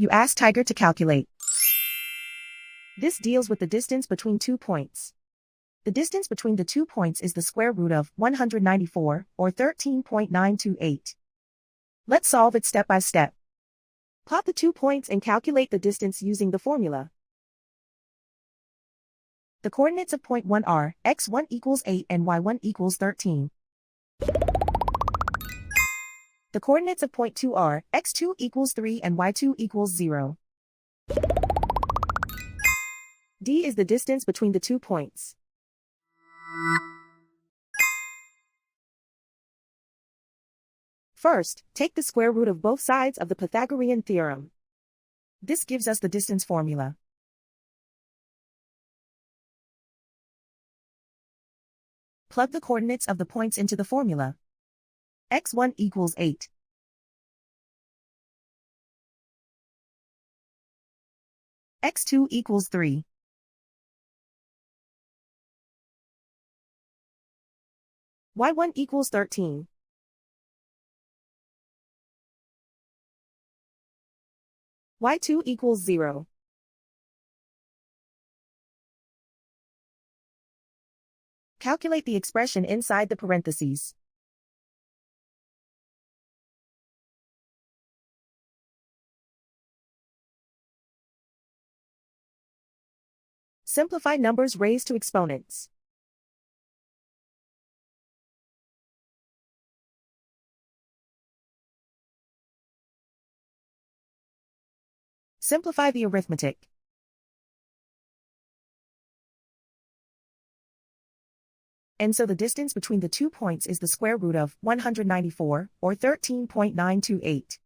You ask Tiger to calculate. This deals with the distance between 2 points. The distance between the 2 points is the square root of 194, or 13.928. Let's solve it step by step. Plot the 2 points and calculate the distance using the formula. The coordinates of point 1 are x1 equals 8 and y1 equals 13. The coordinates of point 2 are x2 equals 3 and y2 equals 0. D is the distance between the 2 points. First, take the square root of both sides of the Pythagorean theorem. This gives us the distance formula. Plug the coordinates of the points into the formula. x1 equals 8. x2 equals 3. y1 equals 13. y2 equals 0. Calculate the expression inside the parentheses. Simplify numbers raised to exponents. Simplify the arithmetic. And so the distance between the 2 points is the square root of 194, or 13.928.